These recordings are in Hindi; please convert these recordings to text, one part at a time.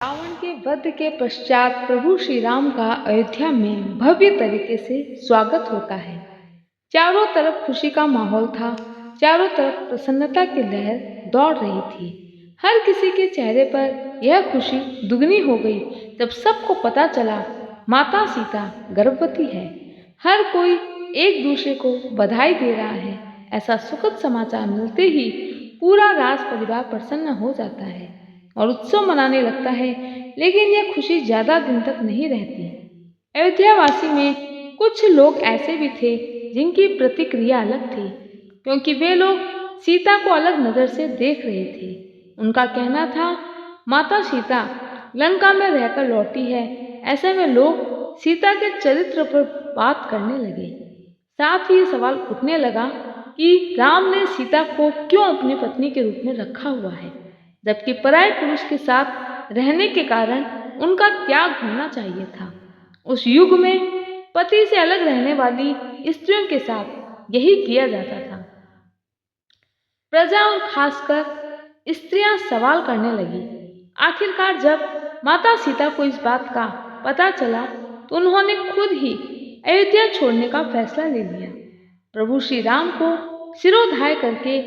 रावण के वध के पश्चात प्रभु श्री राम का अयोध्या में भव्य तरीके से स्वागत होता है। चारों तरफ खुशी का माहौल था। चारों तरफ प्रसन्नता की लहर दौड़ रही थी। हर किसी के चेहरे पर यह खुशी दुगनी हो गई जब सबको पता चला माता सीता गर्भवती है। हर कोई एक दूसरे को बधाई दे रहा है। ऐसा सुखद समाचार मिलते ही पूरा राज परिवार प्रसन्न हो जाता है और उत्सव मनाने लगता है। लेकिन यह खुशी ज्यादा दिन तक नहीं रहती। अयोध्यावासी में कुछ लोग ऐसे भी थे जिनकी प्रतिक्रिया अलग थी, क्योंकि वे लोग सीता को अलग नजर से देख रहे थे। उनका कहना था, माता सीता लंका में रहकर लौटी है। ऐसे में लोग सीता के चरित्र पर बात करने लगे। साथ ही सवाल उठने लगा कि राम ने सीता को क्यों अपनी पत्नी के रूप में रखा हुआ है, जबकि पराये पुरुष के साथ रहने के कारण उनका त्याग होना चाहिए था। उस युग में पति से अलग रहने वाली स्त्रियों के साथ यही किया जाता था। प्रजा और खासकर स्त्रियां सवाल करने लगी। आखिरकार जब माता सीता को इस बात का पता चला तो उन्होंने खुद ही अयोध्या छोड़ने का फैसला ले लिया। प्रभु श्री राम को सिरोधार्य करके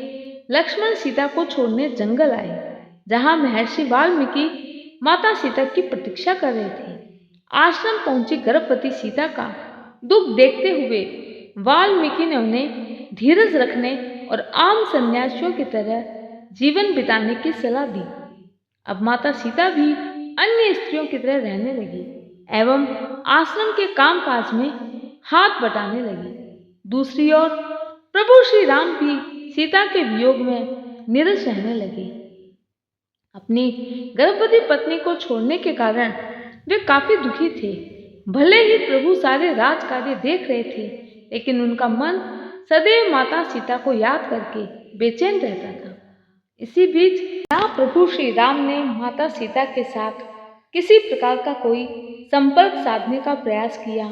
लक्ष्मण सीता को छोड़ने जंगल आए, जहां महर्षि वाल्मीकि माता सीता की प्रतीक्षा कर रहे थे। आश्रम पहुंची गर्भवती सीता का दुख देखते हुए वाल्मीकि ने उन्हें धीरज रखने और आम सन्यासियों की तरह जीवन बिताने की सलाह दी। अब माता सीता भी अन्य स्त्रियों की तरह रहने लगी एवं आश्रम के कामकाज में हाथ बटाने लगी। दूसरी ओर प्रभु श्री राम भी सीता के वियोग में निरस रहने लगे। अपनी गर्भवती पत्नी को छोड़ने के कारण वे काफी दुखी थे। भले ही प्रभु सारे राज कार्य देख रहे थे, लेकिन उनका मन सदैव माता सीता को याद करके बेचैन रहता था। इसी बीच ना प्रभु श्री राम ने माता सीता के साथ किसी प्रकार का कोई संपर्क साधने का प्रयास किया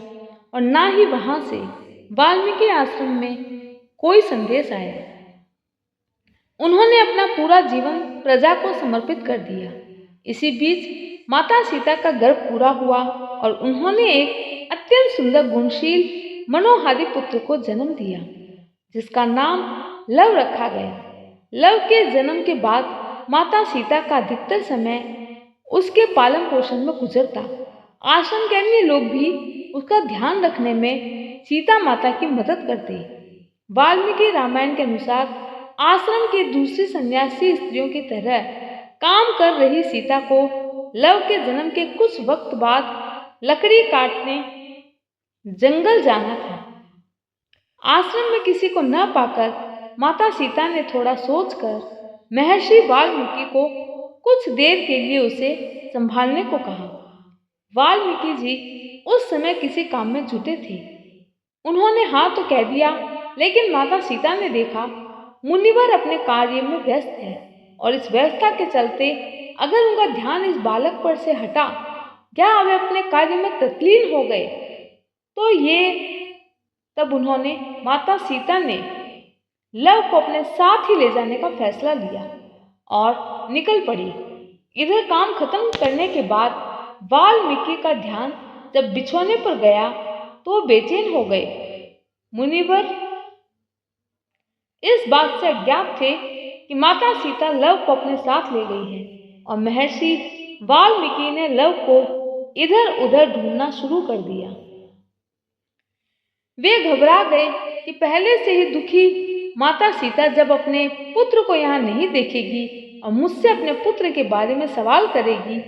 और ना ही वहां से वाल्मीकि आश्रम में कोई संदेश आया। उन्होंने अपना पूरा जीवन प्रजा को समर्पित कर दिया। इसी बीच माता सीता का गर्भ पूरा हुआ और उन्होंने एक अत्यंत सुंदर, गुणशील, मनोहारी पुत्र को जन्म दिया, जिसका नाम लव रखा गया। लव के जन्म के बाद माता सीता का अधिकतर समय उसके पालन पोषण में गुजरता। आश्रम के अन्य लोग भी उसका ध्यान रखने में सीता माता की मदद करते। वाल्मीकि रामायण के अनुसार आश्रम की दूसरी सन्यासी स्त्रियों की तरह काम कर रही सीता को लव के जन्म के कुछ वक्त बाद लकड़ी काटने जंगल जाना था। आश्रम में किसी को न पाकर माता सीता ने थोड़ा सोचकर महर्षि वाल्मीकि को कुछ देर के लिए उसे संभालने को कहा। वाल्मीकि जी उस समय किसी काम में जुटे थे। उन्होंने हाँ तो कह दिया, लेकिन माता सीता ने देखा मुनिवर अपने कार्य में व्यस्त है और इस व्यवस्था के चलते अगर उनका ध्यान इस बालक पर से हटा या वे अपने कार्य में तल्लीन हो गए तो तब उन्होंने माता सीता ने लव को अपने साथ ही ले जाने का फैसला लिया और निकल पड़ी। इधर काम खत्म करने के बाद वाल्मीकि का ध्यान जब बिछोने पर गया तो बेचैन हो गए। मुनिवर इस बात से अज्ञात थे कि माता सीता लव को अपने साथ ले गई है और महर्षि वाल्मीकि ने लव को इधर उधर ढूंढना शुरू कर दिया। वे घबरा गए कि पहले से ही दुखी माता सीता जब अपने पुत्र को यहाँ नहीं देखेगी और मुझसे अपने पुत्र के बारे में सवाल करेगी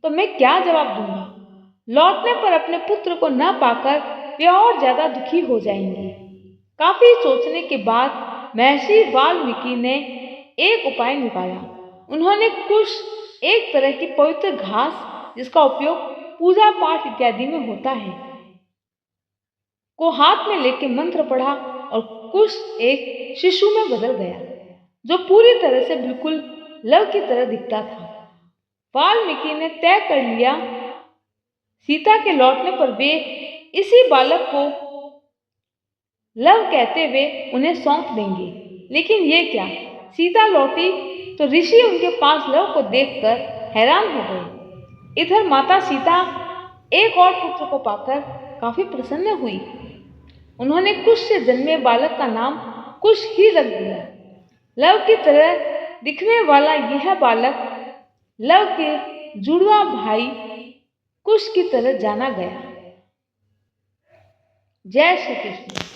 तो मैं क्या जवाब दूंगा। लौटने पर अपने पुत्र को न पाकर वे और ज्यादा दुखी हो जाएंगी। काफी सोचने के बाद महर्षि वाल्मीकि ने एक उपाय निकाला। उन्होंने कुश, एक तरह की पवित्र घास जिसका उपयोग पूजा पाठ इत्यादि में होता है, को हाथ में लेके मंत्र पढ़ा और कुश एक शिशु में बदल गया, जो पूरी तरह से बिल्कुल लव की तरह दिखता था। वाल्मीकि ने तय कर लिया सीता के लौटने पर वे इसी बालक को लव कहते हुए उन्हें सौंप देंगे। लेकिन ये क्या, सीता लौटी तो ऋषि उनके पास लव को देखकर हैरान हो गए। इधर माता सीता एक और पुत्र को पाकर काफी प्रसन्न हुई। उन्होंने कुश से जन्मे बालक का नाम कुश ही रख दिया। लव की तरह दिखने वाला यह बालक लव के जुड़वा भाई कुश की तरह जाना गया। जय श्री कृष्ण।